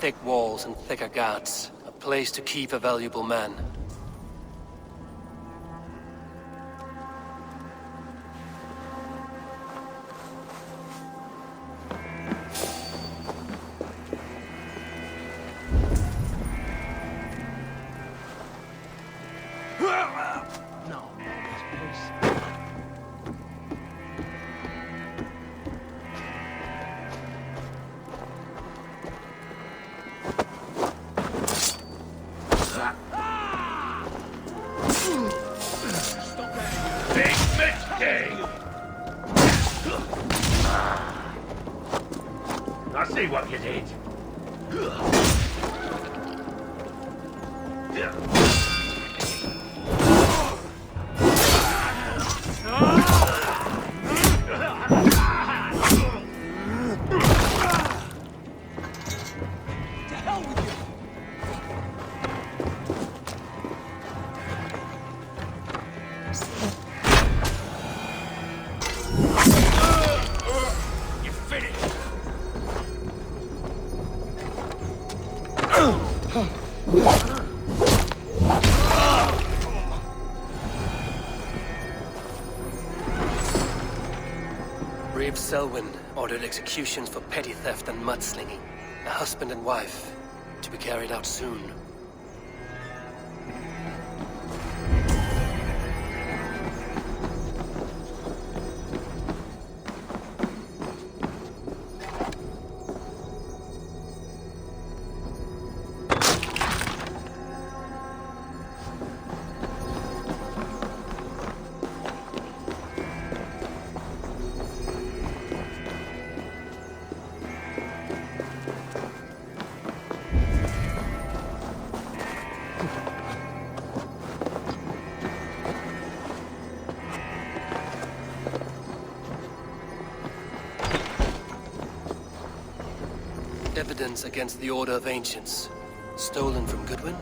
thick walls and thicker guards. A place to keep a valuable man. I see what you did. To hell with you! Reeve Selwyn ordered executions for petty theft and mudslinging. A husband and wife, to be carried out soon. Evidence against the Order of Ancients. Stolen from Goodwin?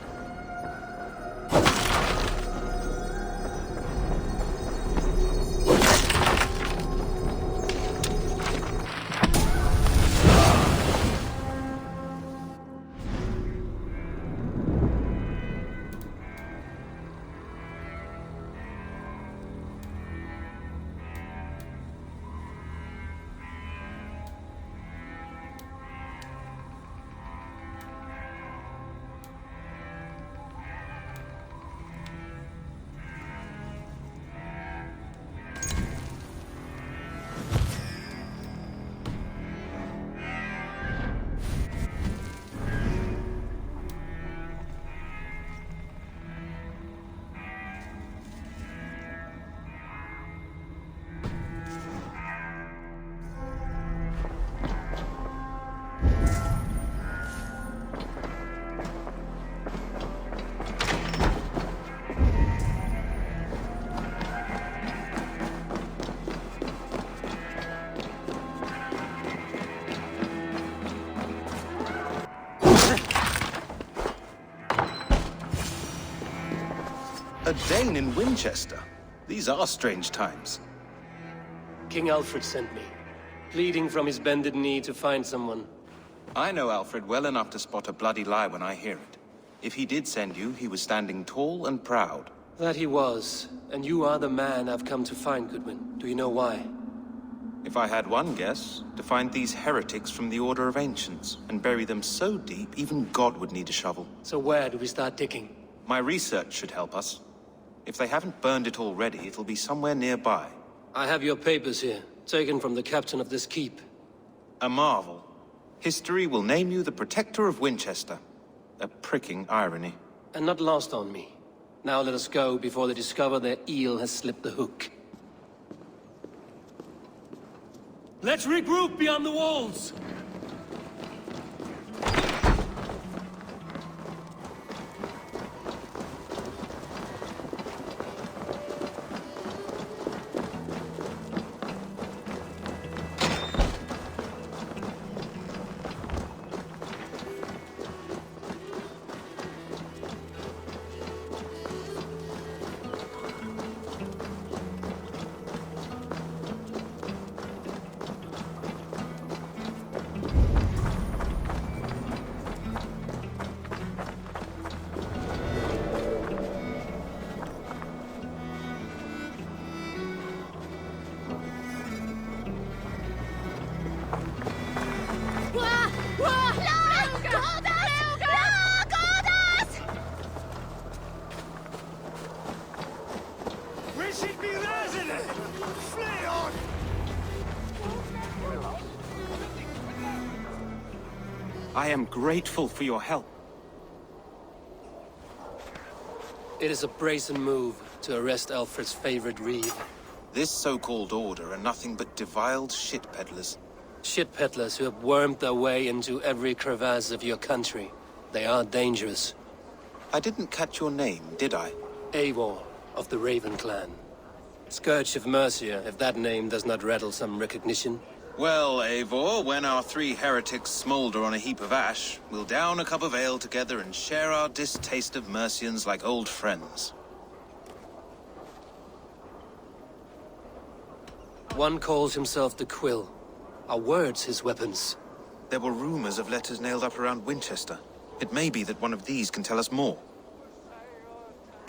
A Dane in Wincestre. These are strange times. King Alfred sent me, pleading from his bended knee to find someone. I know Alfred well enough to spot a bloody lie when I hear it. If he did send you, he was standing tall and proud. That he was, and you are the man I've come to find, Goodwin. Do you know why? If I had one guess, to find these heretics from the Order of Ancients, and bury them so deep, even God would need a shovel. So where do we start digging? My research should help us. If they haven't burned it already, it'll be somewhere nearby. I have your papers here, taken from the captain of this keep. A marvel. History will name you the Protector of Wincestre. A pricking irony. And not lost on me. Now let us go before they discover their eel has slipped the hook. Let's regroup beyond the walls! I am grateful for your help. It is a brazen move to arrest Alfred's favorite Reeve. This so-called order are nothing but deviled shit peddlers. Shit peddlers who have wormed their way into every crevasse of your country. They are dangerous. I didn't catch your name, did I? Eivor, of the Raven clan. Scourge of Mercia, if that name does not rattle some recognition. Well, Eivor, when our three heretics smolder on a heap of ash, we'll down a cup of ale together and share our distaste of Mercians like old friends. One calls himself the Quill. Are words his weapons? There were rumors of letters nailed up around Wincestre. It may be that one of these can tell us more.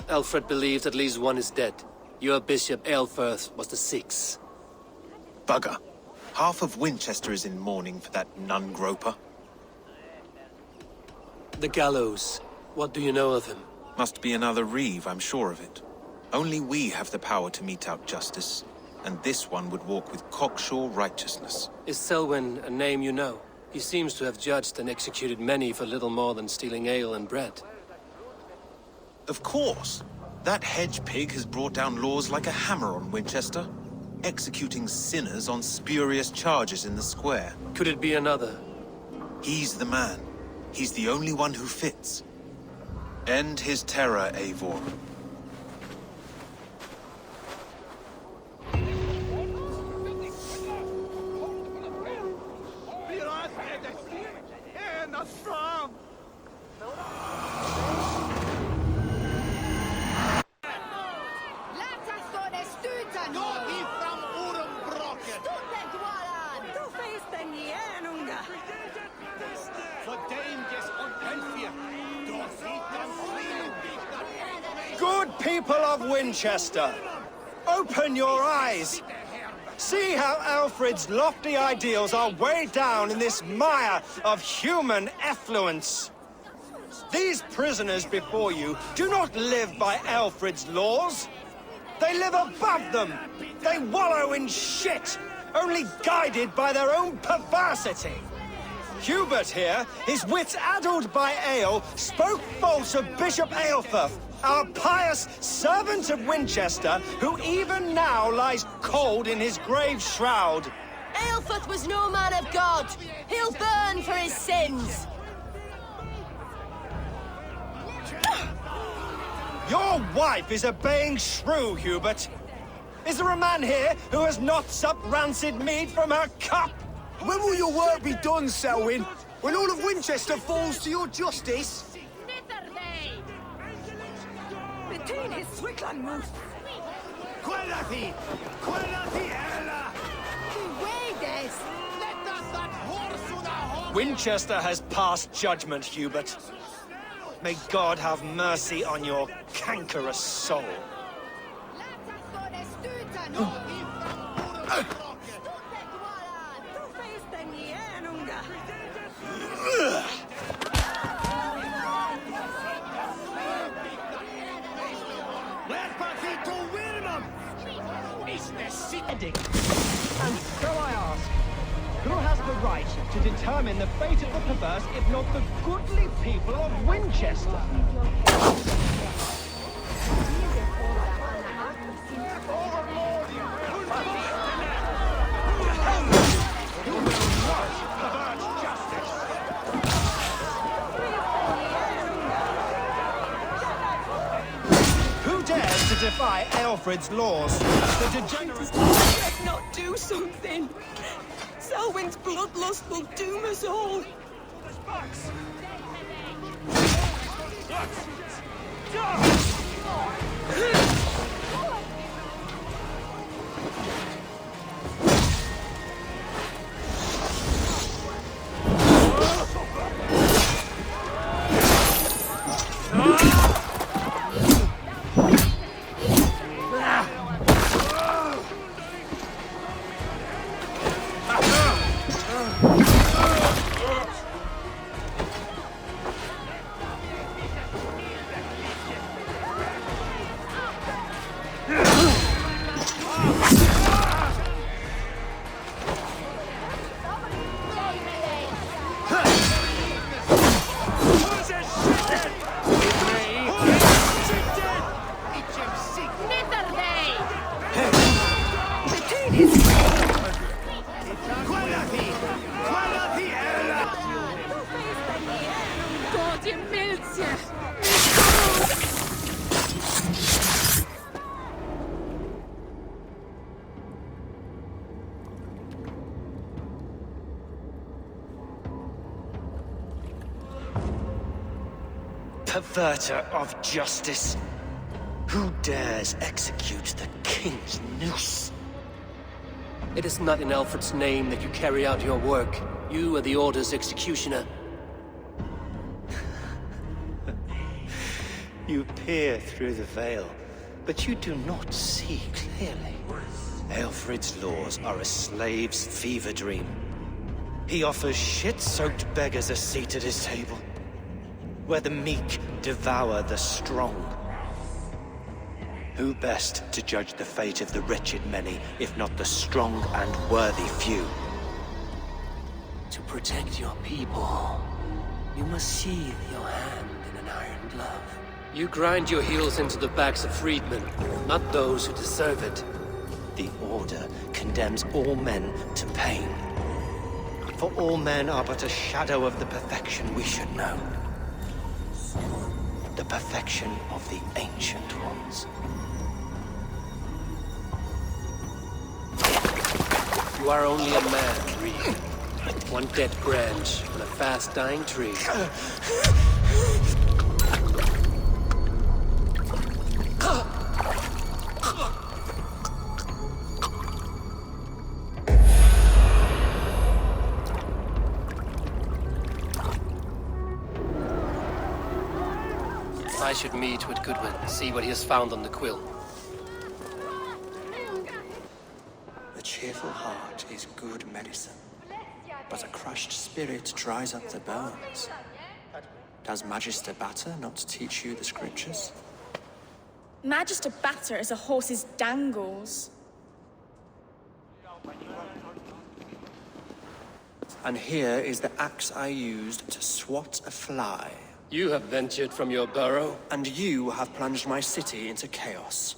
Alfred believes at least one is dead. Your bishop, Aelfirth, was the sixth. Bugger. Half of Wincestre is in mourning for that nun-groper. The gallows. What do you know of him? Must be another Reeve, I'm sure of it. Only we have the power to mete out justice, and this one would walk with cocksure righteousness. Is Selwyn a name you know? He seems to have judged and executed many for little more than stealing ale and bread. Of course. That hedge pig has brought down laws like a hammer on Wincestre, executing sinners on spurious charges in the square. Could it be another? He's the man. He's the only one who fits. End his terror, Eivor. Good people of Wincestre, open your eyes. See how Alfred's lofty ideals are weighed down in this mire of human effluence. These prisoners before you do not live by Alfred's laws. They live above them. They wallow in shit, only guided by their own perversity. Hubert here, his wits addled by ale, spoke false of Bishop Aelfirth, our pious servant of Wincestre, who even now lies cold in his grave shroud. Aelfirth was no man of God. He'll burn for his sins. Your wife is a baying shrew, Hubert. Is there a man here who has not supped rancid mead from her cup? When will your work be done, Selwyn? When all of Wincestre falls to your justice? Wincestre has passed judgment, Hubert. May God have mercy on your cankerous soul. And so I ask, who has the right to determine the fate of the perverse if not the goodly people of Wincestre? Who dares to defy Aelfred's laws? The degenerates... Let's not do something. Selwyn's bloodlust will doom us all. perverter of justice. Who dares execute the king's noose? It is not in Alfred's name that you carry out your work. You are the Order's executioner. You peer through the veil, but you do not see clearly. Alfred's laws are a slave's fever dream. He offers shit-soaked beggars a seat at his table, where the meek devour the strong. Who best to judge the fate of the wretched many, if not the strong and worthy few? To protect your people, you must sheathe your hand in an iron glove. You grind your heels into the backs of freedmen, not those who deserve it. The Order condemns all men to pain. For all men are but a shadow of the perfection we should know. The perfection of the Ancient Ones. You are only a man, Reeve. One dead branch on a fast-dying tree. I should meet with Goodwin, see what he has found on the quill. A cheerful heart is good medicine, but a crushed spirit dries up the bones. Does Magister Batter not teach you the scriptures? Magister Batter is a horse's dangles. And here is the axe I used to swat a fly. You have ventured from your burrow. And you have plunged my city into chaos.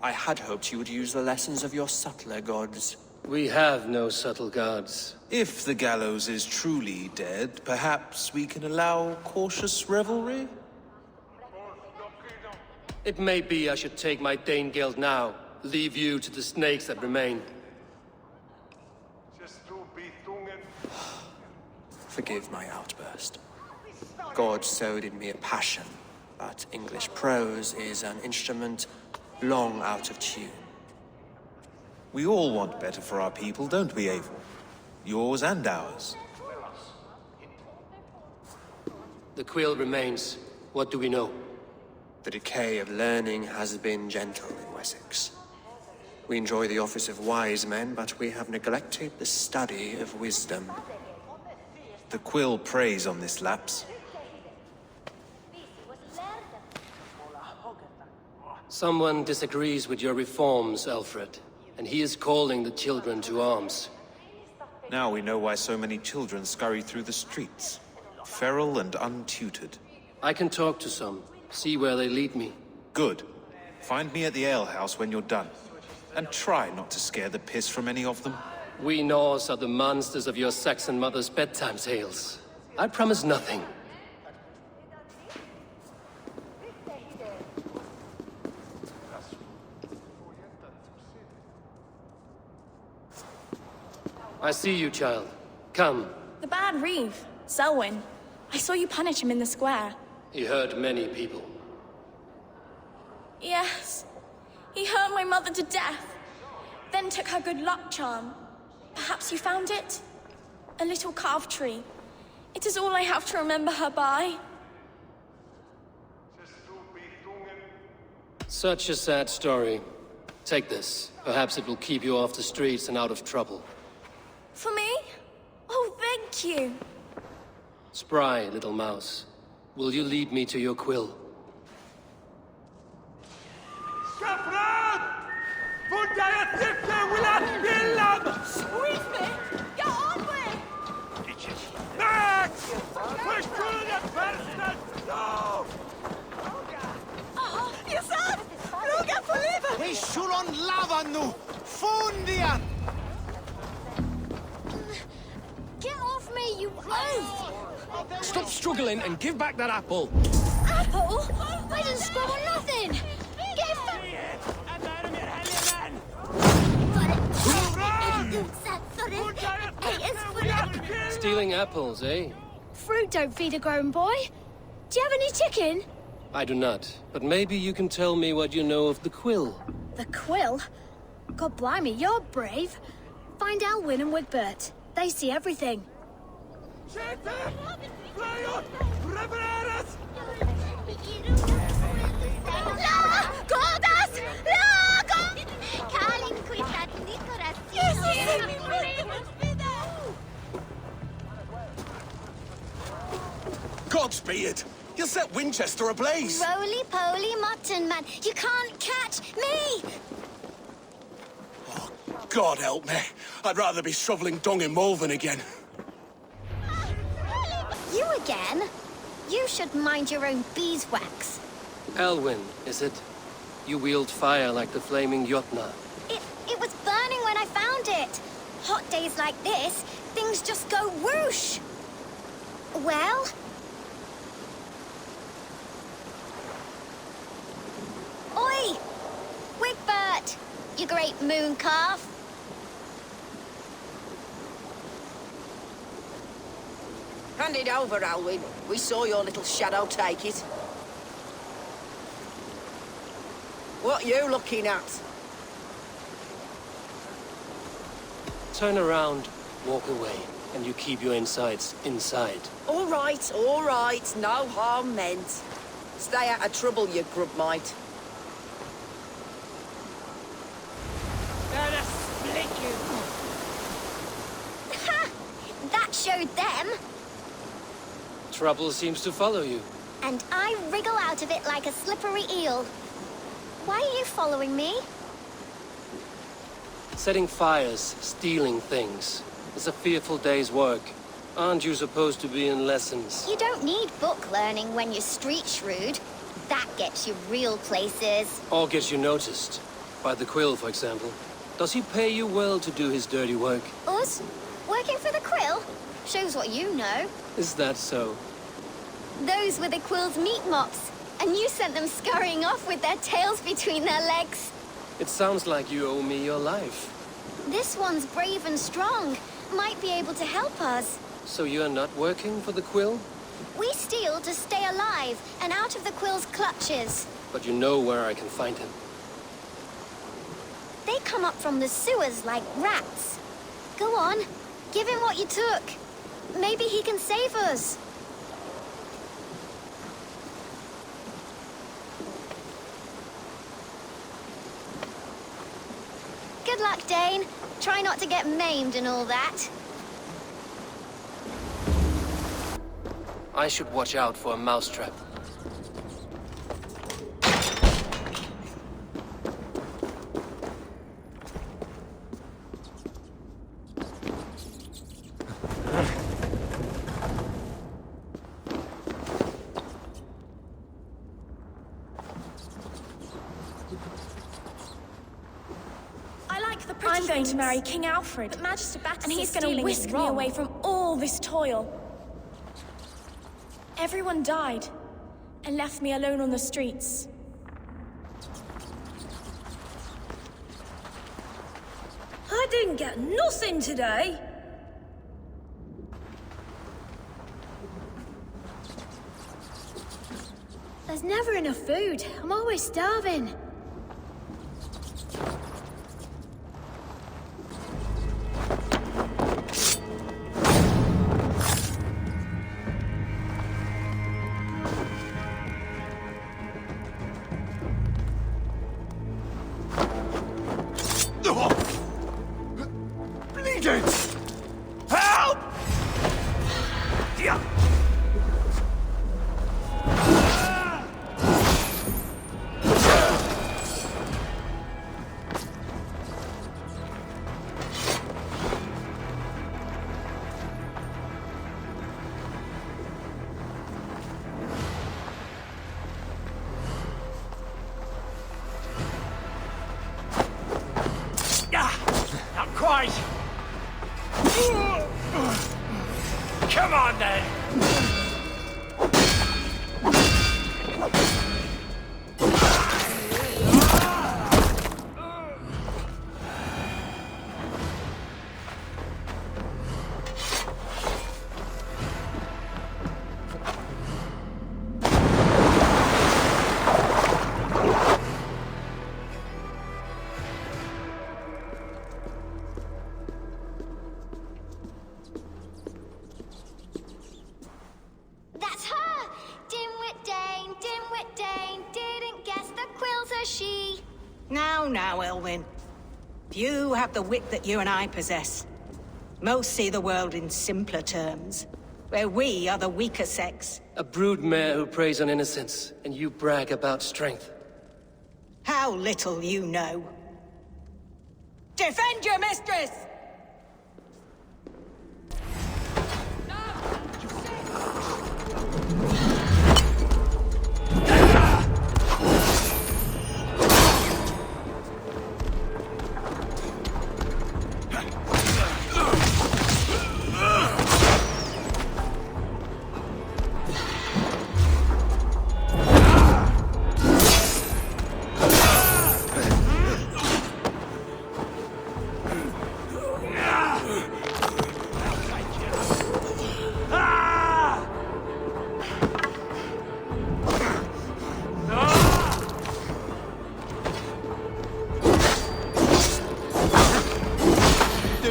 I had hoped you would use the lessons of your subtler gods. We have no subtle gods. If the gallows is truly dead, perhaps we can allow cautious revelry? It may be I should take my Dane guild now, leave you to the snakes that remain. Forgive my outburst. God sowed in me a passion, but English prose is an instrument long out of tune. We all want better for our people, don't we, Eivor? Yours and ours. The quill remains. What do we know? The decay of learning has been gentle in Wessex. We enjoy the office of wise men, but we have neglected the study of wisdom. The quill preys on this lapse. Someone disagrees with your reforms, Alfred, and he is calling the children to arms. Now we know why so many children scurry through the streets, feral and untutored. I can talk to some, see where they lead me. Good. Find me at the alehouse when you're done. And try not to scare the piss from any of them. We Norse are the monsters of your Saxon mother's bedtime tales. I promise nothing. I see you, child. Come. The bad Reeve, Selwyn. I saw you punish him in the square. He hurt many people. Yes. He hurt my mother to death. Then took her good luck charm. Perhaps you found it? A little carved tree. It is all I have to remember her by. Such a sad story. Take this. Perhaps it will keep you off the streets and out of trouble. For me? Oh, thank you. Spry, little mouse. Will you lead me to your quill? Get on with! Your son! Ruga for liver! Hey, Shuron Lavanu! Fundian! Get off me, you oaf! Stop struggling and give back that apple! Apple? I didn't squabble nothing! Get Stealing apples, eh? Fruit don't feed a grown boy. Do you have any chicken? I do not, but maybe you can tell me what you know of the quill. The quill? God blimey, you're brave. Find Elwyn and Wigbert. They see everything. Godspeed! You'll set Wincestre ablaze! Roly-poly mutton man, you can't catch me! Oh, God help me. I'd rather be shoveling dung in Malvern again. You again? You should mind your own beeswax. Elwyn, is it? You wield fire like the flaming Jotnar. It was burning when I found it. Hot days like this, things just go whoosh. Well? Oi! Wigbert! You great moon calf. Hand it over, Alwyn. We saw your little shadow take it. What you looking at? Turn around, walk away, and you keep your insides inside. All right, no harm meant. Stay out of trouble, you grub mite. Gonna split you. Ha! That showed them. Trouble seems to follow you. And I wriggle out of it like a slippery eel. Why are you following me? Setting fires, stealing things. It's a fearful day's work. Aren't you supposed to be in lessons? You don't need book learning when you're street shrewd. That gets you real places. Or gets you noticed. By the Quill, for example. Does he pay you well to do his dirty work? Us? Working for the Quill? Shows what you know. Is that so? Those were the Quill's meat mops. And you sent them scurrying off with their tails between their legs. It sounds like you owe me your life. This one's brave and strong. Might be able to help us. So you're not working for the Quill? We steal to stay alive and out of the Quill's clutches. But you know where I can find him. They come up from the sewers like rats. Go on, give him what you took. Maybe he can save us. Good luck, Dane. Try not to get maimed and all that. I should watch out for a mousetrap. I'm going to marry King Alfred, and he's going to whisk me away from all this toil. Everyone died, and left me alone on the streets. I didn't get nothing today. There's never enough food. I'm always starving. Bleeding! Help! Yeah. Not quite. Come on, then. now, Elwyn. Few have the wit that you and I possess. Most see the world in simpler terms, where we are the weaker sex. A broodmare who preys on innocence, and you brag about strength. How little you know. Defend your mistress!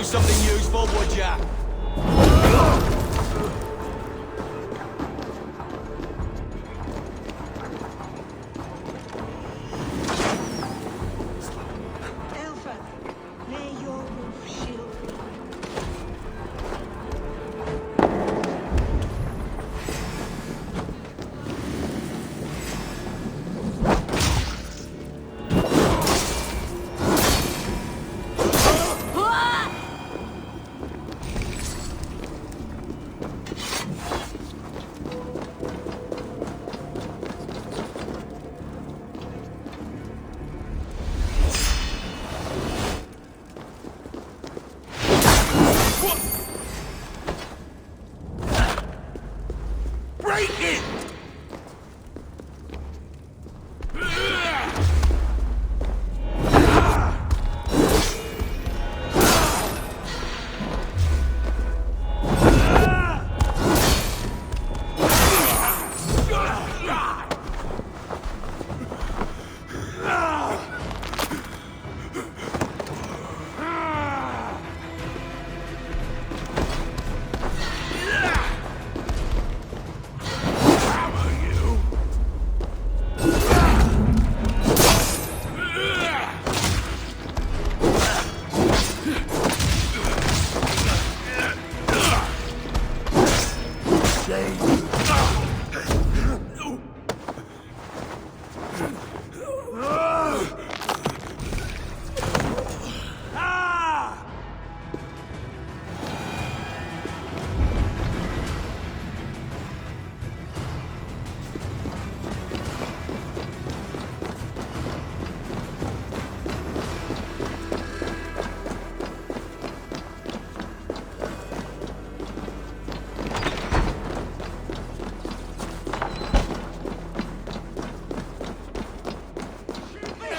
Something useful, would ya? Alpha, may your roof shield me.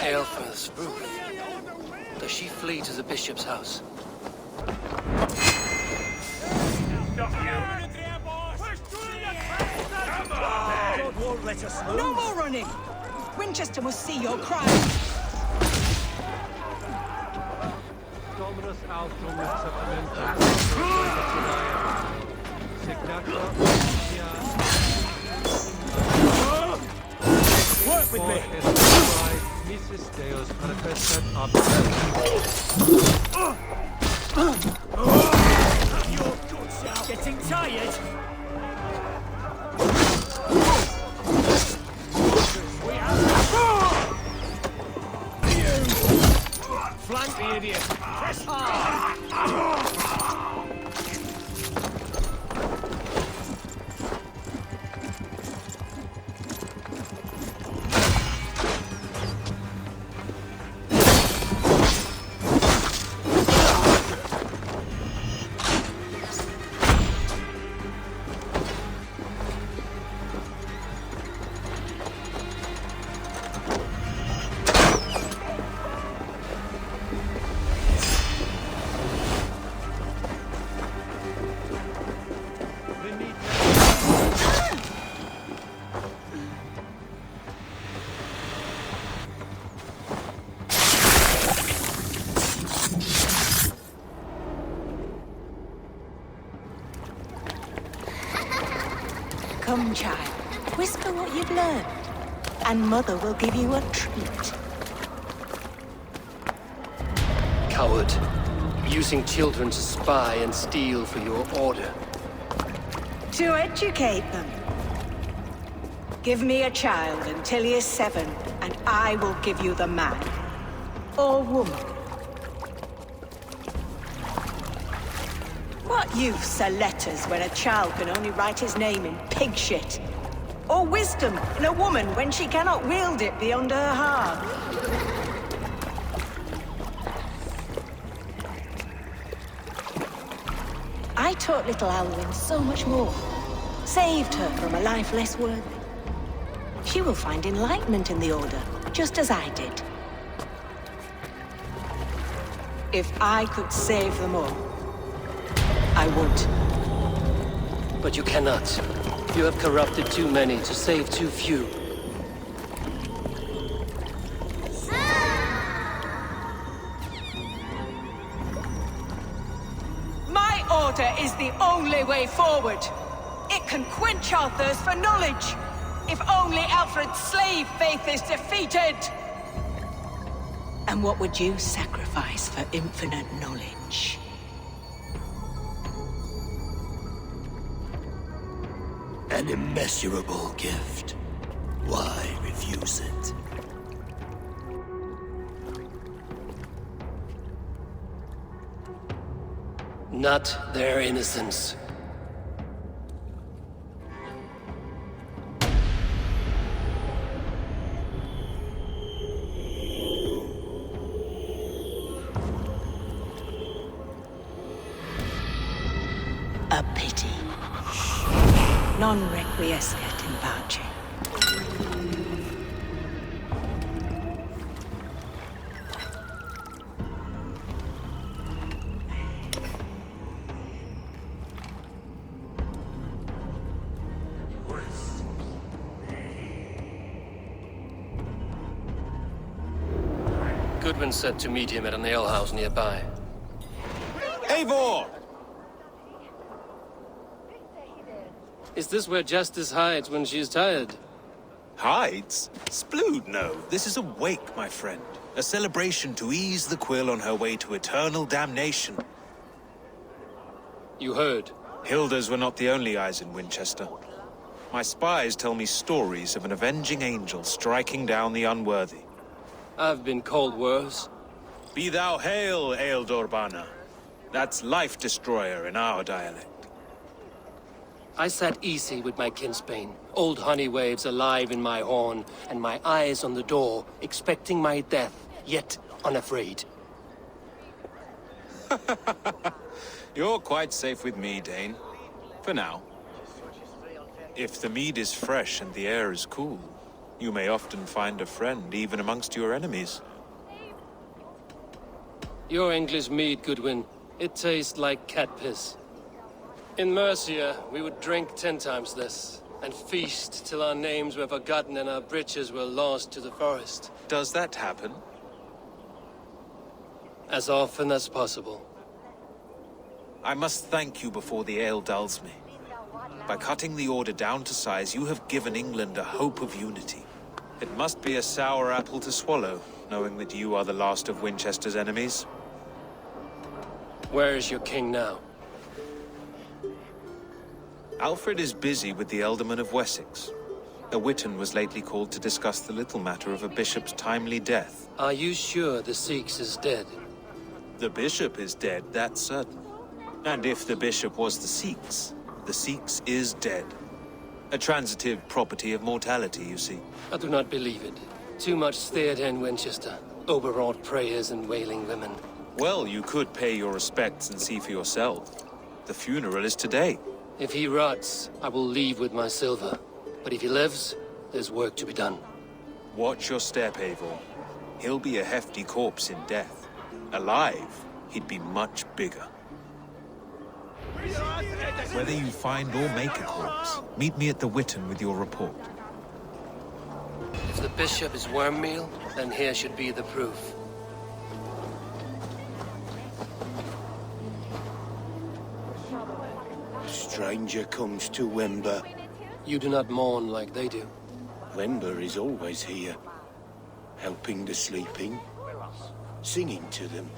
Aelfra's roof. Does she flee to the bishop's house? God won't let us lose. No more running! Winchester must see your crime. Dominus Altum Supplementum Work with me! Mrs. Deus Manifestet Your guts out. Getting tired? Flank the idiot! Press hard! Come, child. Whisper what you've learned, and Mother will give you a treat. coward. Using children to spy and steal for your order. To educate them. Give me a child until he is 7, and I will give you the man. Or woman. What use are letters when a child can only write his name in pig shit? Or wisdom in a woman when she cannot wield it beyond her heart? I taught little Alwyn so much more. Saved her from a life less worthy. She will find enlightenment in the Order, just as I did. If I could save them all, I would. But you cannot. You have corrupted too many to save too few. My order is the only way forward. It can quench our thirst for knowledge. If only Alfred's slave faith is defeated. And what would you sacrifice for infinite knowledge? An immeasurable gift. Why refuse it? Not their innocence. A pity. Non requiescat in pace. Goodwin said to meet him at an alehouse nearby. Eivor! Is this where Justice hides when she is tired? Hides? Splood, no. This is a wake, my friend. A celebration to ease the quill on her way to eternal damnation. You heard. Hilda's were not the only eyes in Winchester. My spies tell me stories of an avenging angel striking down the unworthy. I've been called worse. Be thou hail, Ealdor. That's Life Destroyer in our dialect. I sat easy with my kinsbane, old honey waves alive in my horn, and my eyes on the door, expecting my death, yet unafraid. You're quite safe with me, Dane. For now. If the mead is fresh and the air is cool, you may often find a friend even amongst your enemies. Your English mead, Goodwin. It tastes like cat piss. In Mercia, we would drink 10 times this, and feast till our names were forgotten and our britches were lost to the forest. Does that happen? As often as possible. I must thank you before the ale dulls me. By cutting the Order down to size, you have given England a hope of unity. It must be a sour apple to swallow, knowing that you are the last of Winchester's enemies. Where is your king now? Alfred is busy with the Alderman of Wessex. A Witan was lately called to discuss the little matter of a bishop's timely death. Are you sure the Sikhs is dead? The bishop is dead, that's certain. And if the bishop was the Sikhs is dead. A transitive property of mortality, you see. I do not believe it. Too much theatre in Winchester. Overwrought prayers and wailing women. Well, you could pay your respects and see for yourself. The funeral is today. If he rots, I will leave with my silver. But if he lives, there's work to be done. Watch your step, Eivor. He'll be a hefty corpse in death. Alive, he'd be much bigger. Whether you find or make a corpse, meet me at the Witan with your report. If the bishop is worm meal, then here should be the proof. Stranger comes to Wember. You do not mourn like they do. Wember is always here, helping the sleeping, singing to them,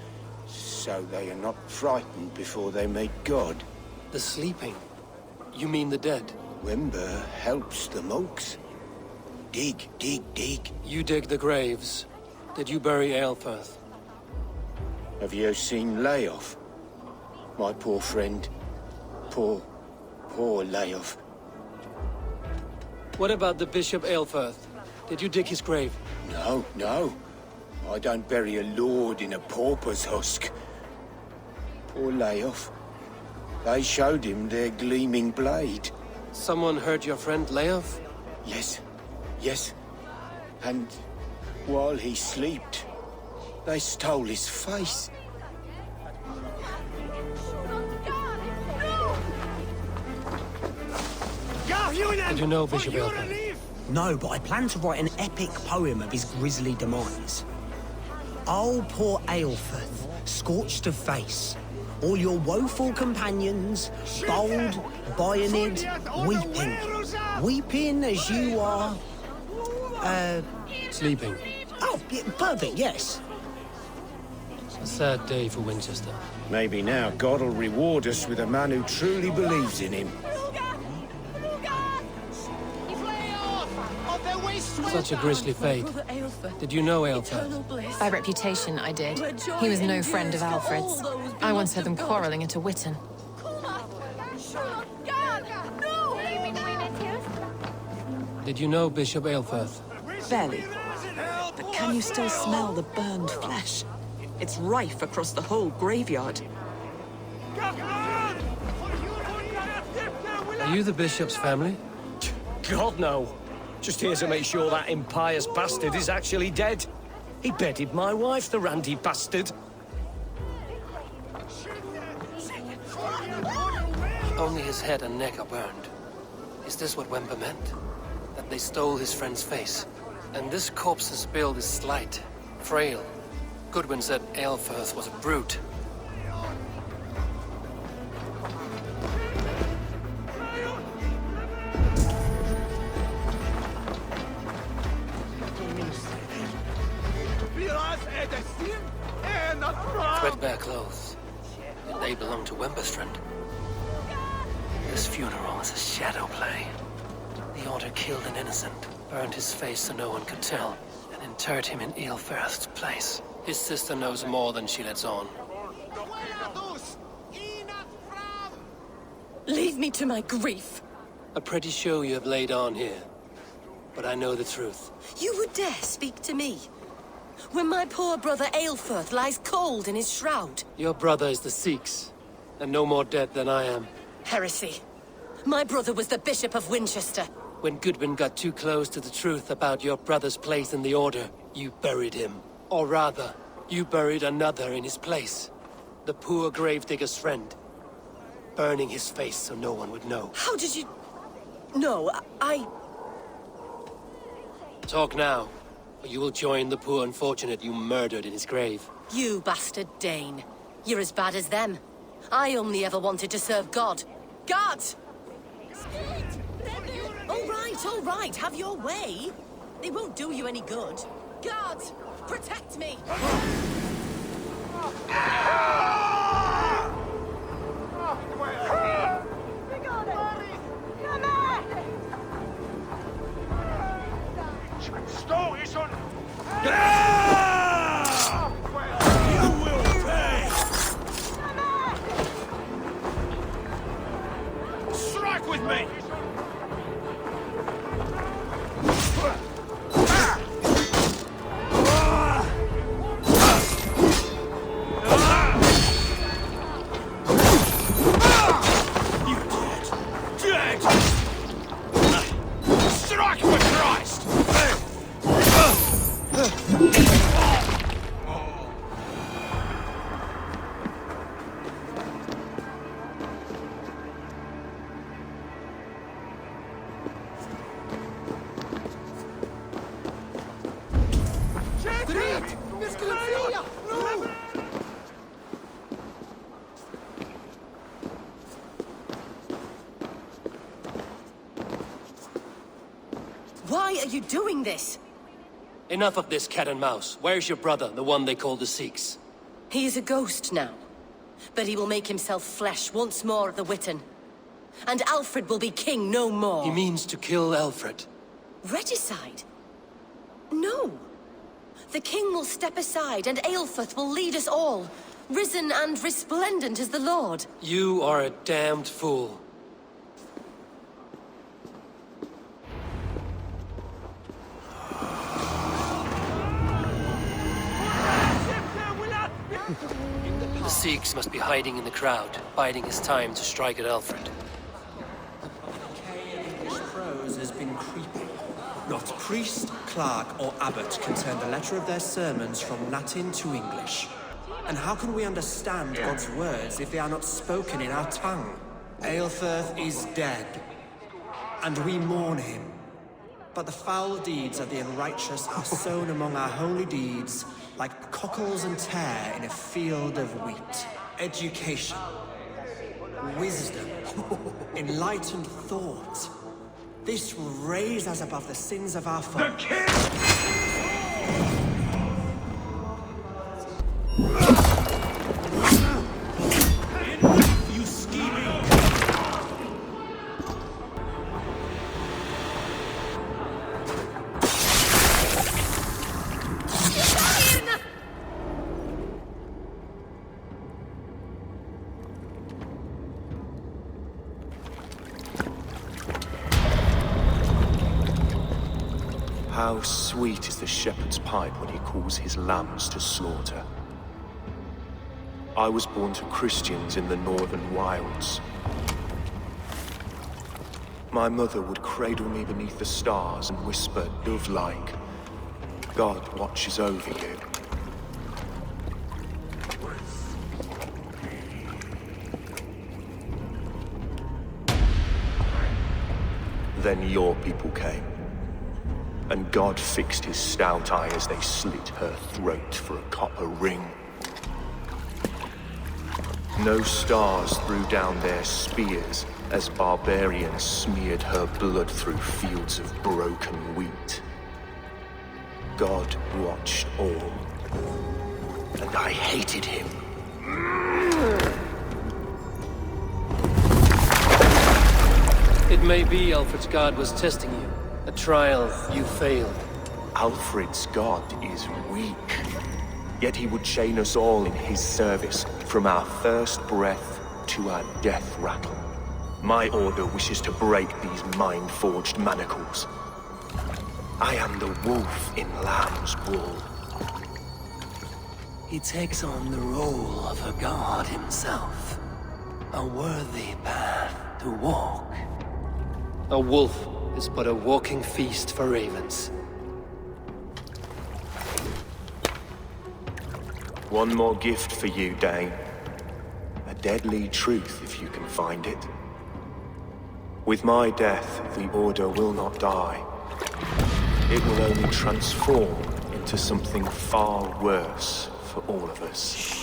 so they are not frightened before they meet God. The sleeping? You mean the dead? Wimber helps the monks. Dig, dig, dig. You dig the graves. Did you bury Aelfirth? Have you seen Layoff? My poor friend. Poor Layoff. What about the Bishop Aelfirth? Did you dig his grave? No, no. I don't bury a lord in a pauper's husk. Poor Layoff. They showed him their gleaming blade. Someone hurt your friend Layoff? Yes, yes. And while he slept, they stole his face. Did you know Bishop Aelfirth? No, but I plan to write an epic poem of his grisly demise. Oh, poor Aelfirth, scorched of face. All your woeful companions, bold, bayoneted, weeping. Weeping as you are... Sleeping. Oh, yeah, perfect, yes. A sad day for Wincestre. Maybe now God will reward us with a man who truly believes in him. Such a grisly fate. Did you know Aelfirth? By reputation, I did. He was no friend of Alfred's. I once heard them quarrelling at a Witten. Did you know Bishop Aelfirth? Barely. But can you still smell the burned flesh? It's rife across the whole graveyard. Are you the Bishop's family? God, no. Just here to make sure that impious bastard is actually dead. He bedded my wife, the randy bastard. Only his head and neck are burned. Is this what Wember meant? That they stole his friend's face? And this corpse's build is slight, frail. Goodwin said Aelfirth was a brute. Threadbare clothes. Did they belong to Wincestre? This funeral is a shadow play. The Order killed an innocent, burned his face so no one could tell, and interred him in Aelfirth's place. His sister knows more than she lets on. Leave me to my grief. A pretty show you have laid on here. But I know the truth. You would dare speak to me? When my poor brother Aelfirth lies cold in his shroud. Your brother is the Sikhs, and no more dead than I am. Heresy. My brother was the Bishop of Wincestre. When Goodwin got too close to the truth about your brother's place in the Order, you buried him. Or rather, you buried another in his place. The poor gravedigger's friend. Burning his face so no one would know. How did you... No, I... Talk now, or you will join the poor unfortunate you murdered in his grave. You bastard Dane. You're as bad as them. I only ever wanted to serve God. Guards! All right, have your way. They won't do you any good. Guards, protect me! You will pay! Strike with me! Why are you doing this? Enough of this cat and mouse. Where's your brother, the one they call the Sikhs? He is a ghost now. But he will make himself flesh once more at the Witten. And Alfred will be king no more. He means to kill Alfred. Regicide? No. The king will step aside and Aelfrith will lead us all, risen and resplendent as the Lord. You are a damned fool. The Sikhs must be hiding in the crowd, biding his time to strike at Alfred. Decay of English prose has been creeping. Not priest, clerk, or abbot can turn the letter of their sermons from Latin to English. And how can we understand God's words if they are not spoken in our tongue? Aelfrith is dead, and we mourn him. But the foul deeds of the unrighteous are sown among our holy deeds, like cockles and tare in a field of wheat. Education, wisdom, enlightened thought. This will raise us above the sins of our fathers. You scheming! How sweet is the shepherd's pipe when he calls his lambs to slaughter. I was born to Christians in the northern wilds. My mother would cradle me beneath the stars and whisper, dove-like, God watches over you. Then your people came. And God fixed his stout eye as they slit her throat for a copper ring. No stars threw down their spears as barbarians smeared her blood through fields of broken wheat. God watched all, and I hated him. It may be Alfred's God was testing you. A trial you failed. Alfred's God is weak. Yet he would chain us all in his service, from our first breath to our death rattle. My order wishes to break these mind-forged manacles. I am the wolf in lamb's wool. He takes on the role of a god himself. A worthy path to walk. A wolf is but a walking feast for ravens. One more gift for you, Dane. A deadly truth, if you can find it. With my death, the Order will not die. It will only transform into something far worse for all of us.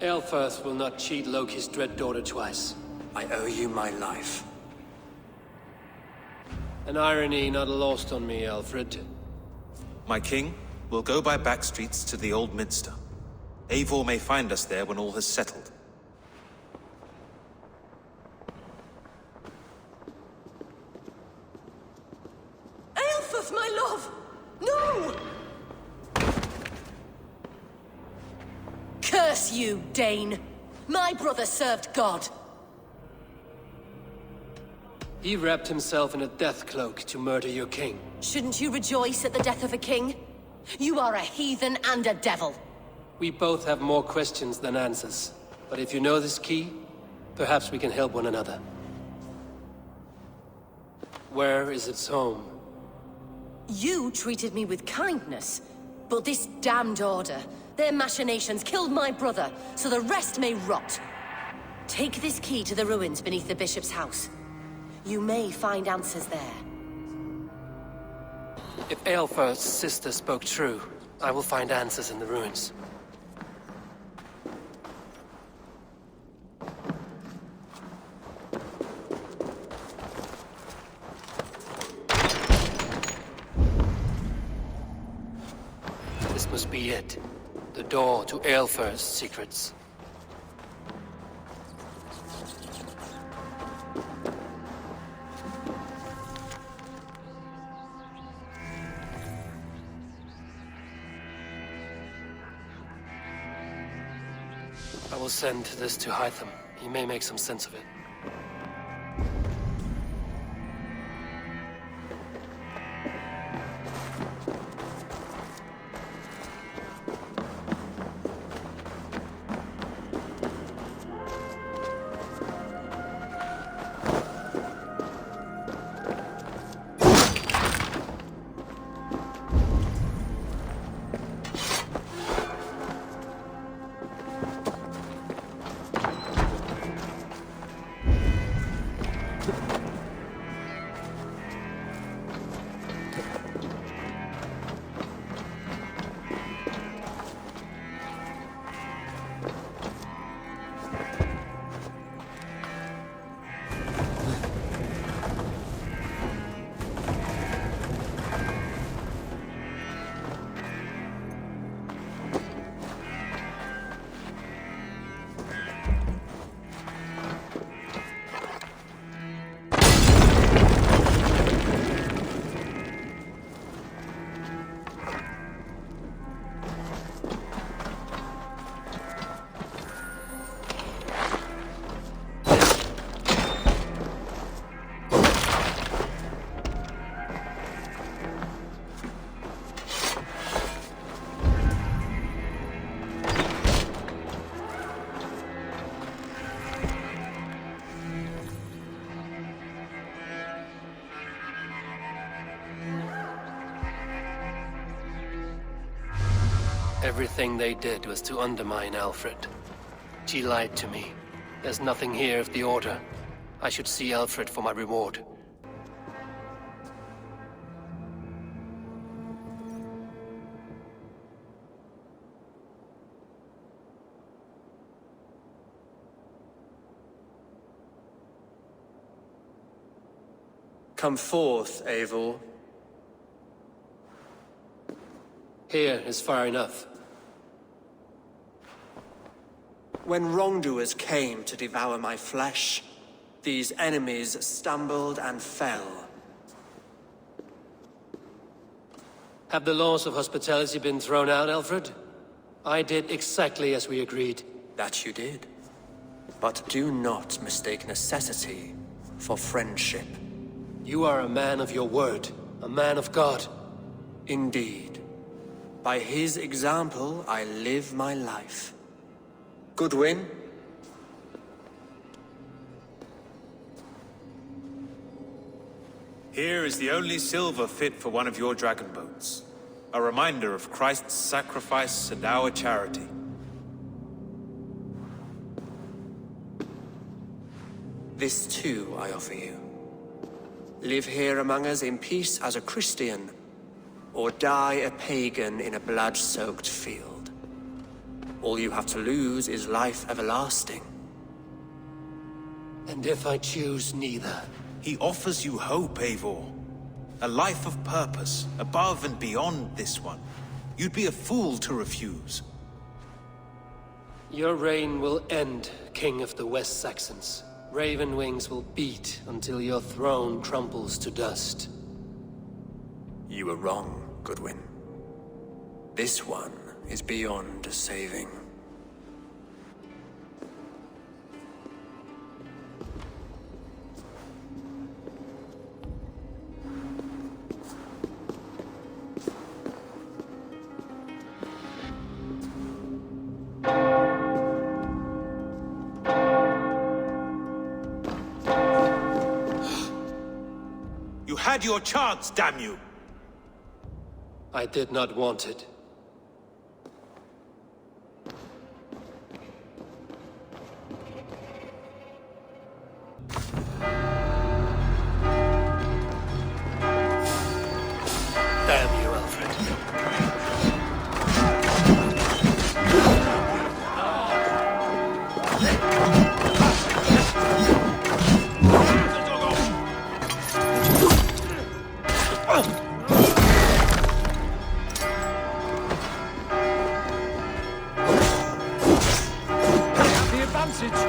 Aelfrith will not cheat Loki's dread daughter twice. I owe you my life. An irony not lost on me, Alfred. My king, we'll go by back streets to the Old Minster. Eivor may find us there when all has settled. Aelfrith, my love! No! Curse you, Dane! My brother served God. He wrapped himself in a death cloak to murder your king. Shouldn't you rejoice at the death of a king? You are a heathen and a devil. We both have more questions than answers. But if you know this key, perhaps we can help one another. Where is its home? You treated me with kindness, but this damned Order, their machinations killed my brother, so the rest may rot. Take this key to the ruins beneath the bishop's house. You may find answers there. If Aelfir's sister spoke true, I will find answers in the ruins. This must be it. The door to Aelfir's secrets. I will send this to Hytham. He may make some sense of it. Everything they did was to undermine Alfred. She lied to me. There's nothing here of the Order. I should see Alfred for my reward. Come forth, Eivor. Here is far enough. When wrongdoers came to devour my flesh, these enemies stumbled and fell. Have the laws of hospitality been thrown out, Alfred? I did exactly as we agreed. That you did. But do not mistake necessity for friendship. You are a man of your word, a man of God. Indeed. By his example, I live my life. Goodwin? Here is the only silver fit for one of your dragon boats. A reminder of Christ's sacrifice and our charity. This too I offer you. Live here among us in peace as a Christian, or die a pagan in a blood-soaked field. All you have to lose is life everlasting. And if I choose neither? He offers you hope, Eivor. A life of purpose, above and beyond this one. You'd be a fool to refuse. Your reign will end, King of the West Saxons. Raven wings will beat until your throne crumbles to dust. You were wrong, Goodwin. This one is beyond saving. You had your chance, damn you! I did not want it. Damn you, Alfred. The advantage!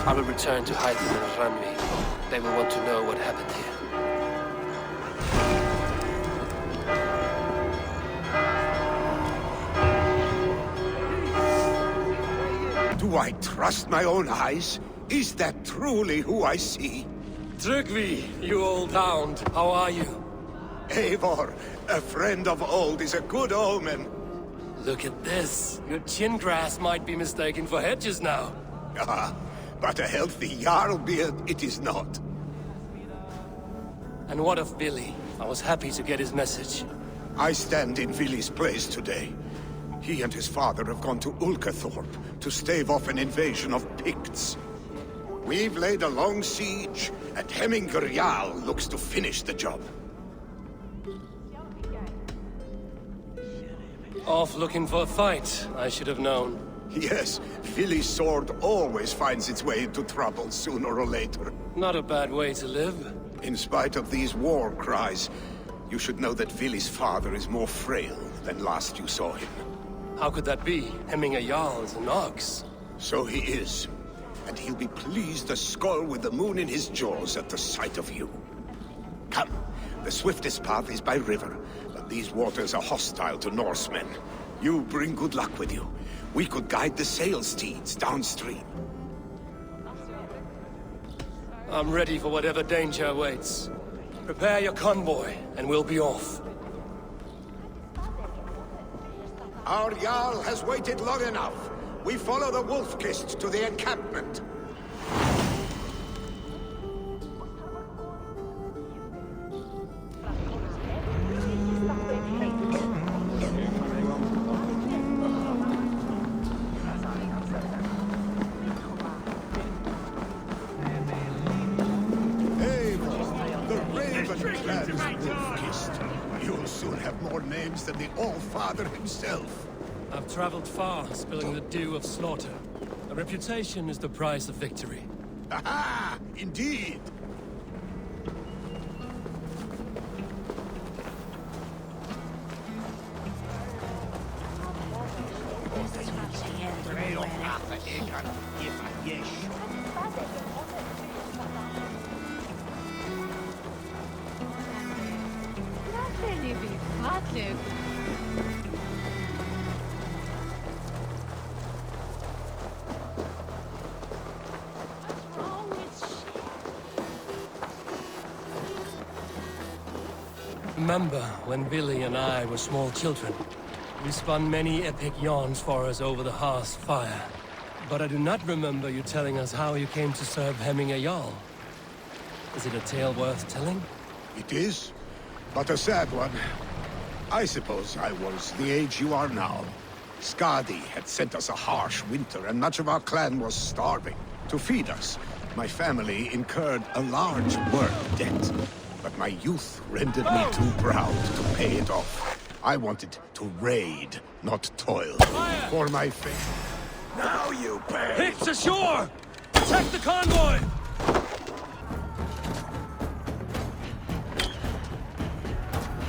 I will return to hide them in Ranvi. They will want to know what happened here. Do I trust my own eyes? Is that truly who I see? Trygvi, you old hound, how are you? Eivor, a friend of old is a good omen. Look at this. Your chin grass might be mistaken for hedges now. Ah, but a healthy Jarl beard it is not. And what of Billy? I was happy to get his message. I stand in Vili's place today. He and his father have gone to Ulkathorpe to stave off an invasion of Picts. We've laid a long siege, and Hemminger Jarl looks to finish the job. Off looking for a fight, I should have known. Yes, Vili's sword always finds its way into trouble sooner or later. Not a bad way to live. In spite of these war cries, you should know that Vili's father is more frail than last you saw him. How could that be? Hemminger Jarl is an ox. So he is. And he'll be pleased to skull with the moon in his jaws at the sight of you. Come, the swiftest path is by river, but these waters are hostile to Norsemen. You bring good luck with you. We could guide the sail steeds downstream. I'm ready for whatever danger awaits. Prepare your convoy, and we'll be off. Our Jarl has waited long enough. We follow the Wolf-Kist to the encampment. You'll soon have more names than the All-Father himself. I've traveled far, spilling the dew of slaughter. A reputation is the price of victory. Aha! Indeed! Remember when Billy and I were small children? We spun many epic yarns for us over the hearth's fire. But I do not remember you telling us how you came to serve Hemming a Jarl. Is it a tale worth telling? It is, but a sad one. I suppose I was the age you are now. Skadi had sent us a harsh winter, and much of our clan was starving. To feed us, my family incurred a large work debt. But my youth rendered me too proud to pay it off. I wanted to raid, not toil. For my faith. Now you pay! Hits ashore! Protect the convoy!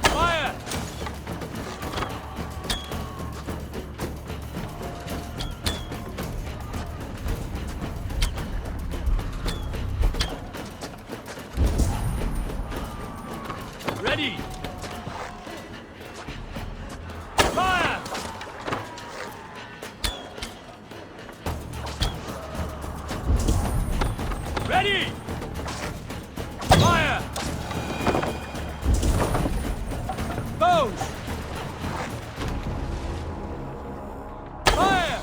Fire! Ready! Fire! Ready! Fire! Bows! Fire!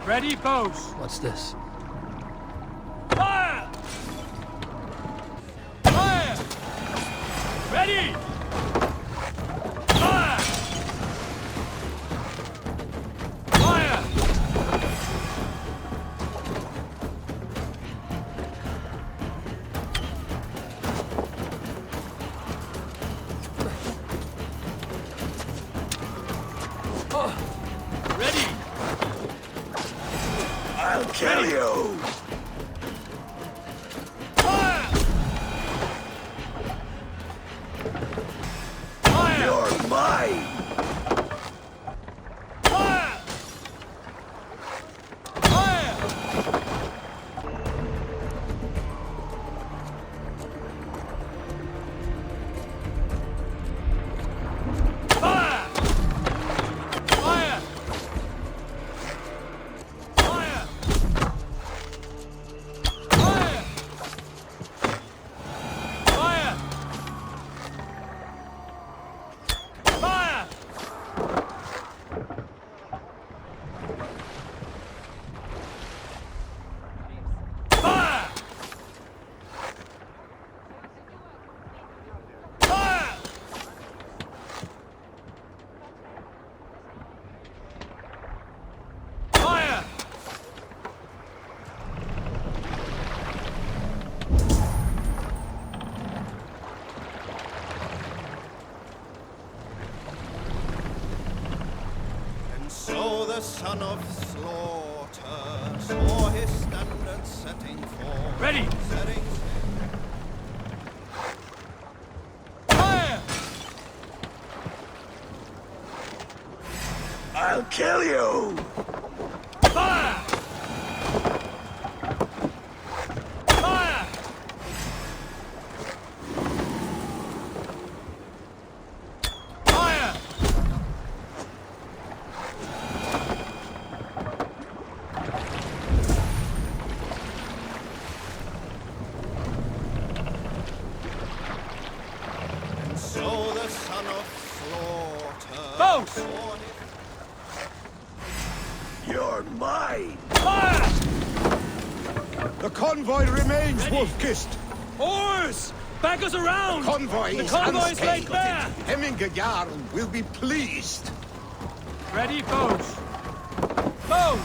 Ready, bows! What's this? Fire! Fire! Ready! Fire! Fire! Ready! I'll kill you! Fire! Fire! You're mine! Fire! Fire! Fire! Fire! Fire! Fire! Fire! Fire! Fire! Fire! Fire! And so the son of slaughter saw his standard setting forth. Ready! Setting Fire! I'll kill you! Fire! Fire! Fire! And so the son of slaughter Both! saw his You're mine! Fire! The convoy remains, Wolf-Kissed! Oars! Back us around! Convoy The is convoy's laid unscathed. bare! Hemmingajarl will be pleased. Ready, bows! Bows!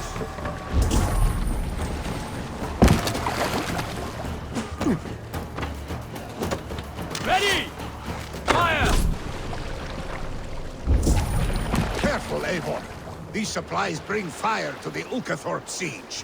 Ready! Fire! Careful, Eivor. These supplies bring fire to the Ulkathorpe siege.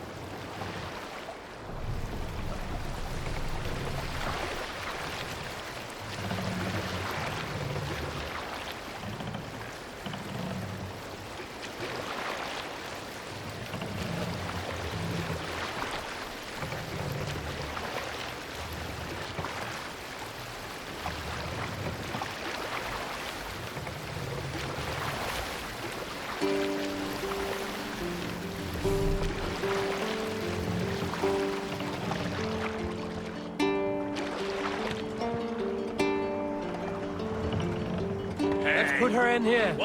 Let's put her in here.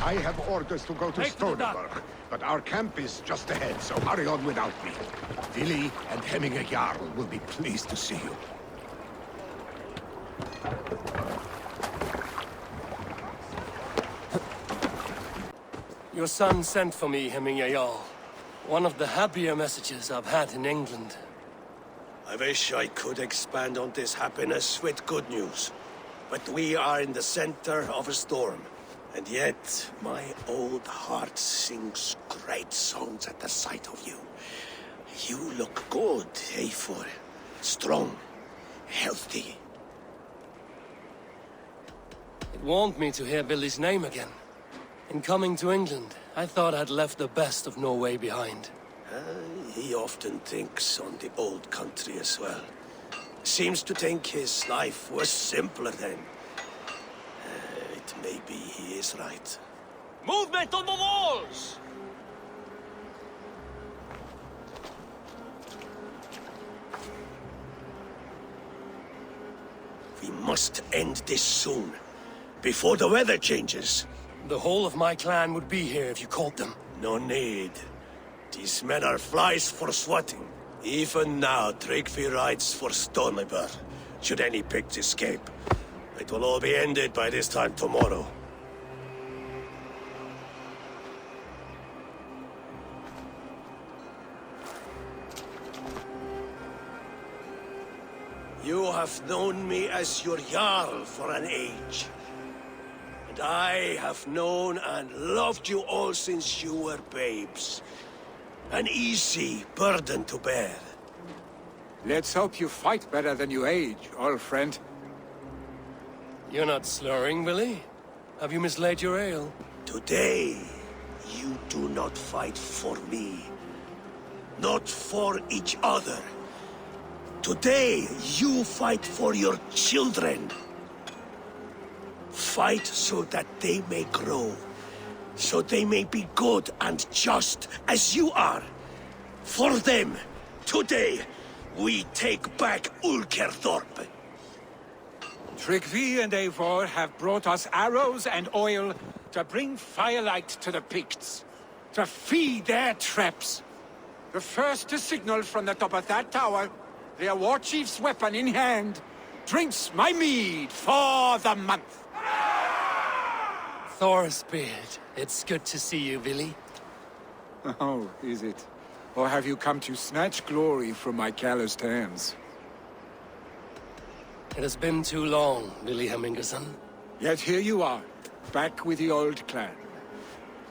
I have orders to go to Take to the dock. Stoneberg, but our camp is just ahead, so hurry on without me. Vili and Hemminger Jarl will be pleased to see you. Your son sent for me, Hemminger Jarl. One of the happier messages I've had in England. I wish I could expand on this happiness with good news. But we are in the center of a storm. And yet, my old heart sings great songs at the sight of you. You look good, Eivor. Strong, healthy. It warmed me to hear Billy's name again. In coming to England, I thought I'd left the best of Norway behind. He often thinks on the old country as well. Seems to think his life was simpler then. Maybe he is right. Movement on the walls! We must end this soon, before the weather changes. The whole of my clan would be here if you called them. No need. These men are flies for swatting. Even now, Tryggvi rides for Stormybur, should any Picts escape. It will all be ended by this time tomorrow. You have known me as your Jarl for an age. And I have known and loved you all since you were babes. An easy burden to bear. Let's hope you fight better than you age, old friend. You're not slurring, Billy? Have you mislaid your ale? Today, you do not fight for me. Not for each other. Today, you fight for your children. Fight so that they may grow. So they may be good and just as you are. For them, today, we take back Ulkerthorpe. Tryggvi and Eivor have brought us arrows and oil to bring firelight to the Picts, to feed their traps. The first to signal from the top of that tower, their war chief's weapon in hand, drinks my mead for the month. Thor's beard. It's good to see you, Billy. Oh, is it? Or have you come to snatch glory from my calloused hands? It has been too long, Billy Hemmingerson. Yet here you are, back with the old clan.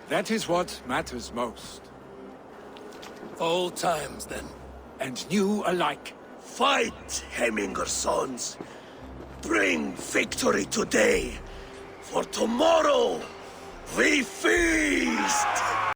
That is what matters most. Old times, then. And new alike. Fight, Hemminger sons. Bring victory today. For tomorrow, we feast!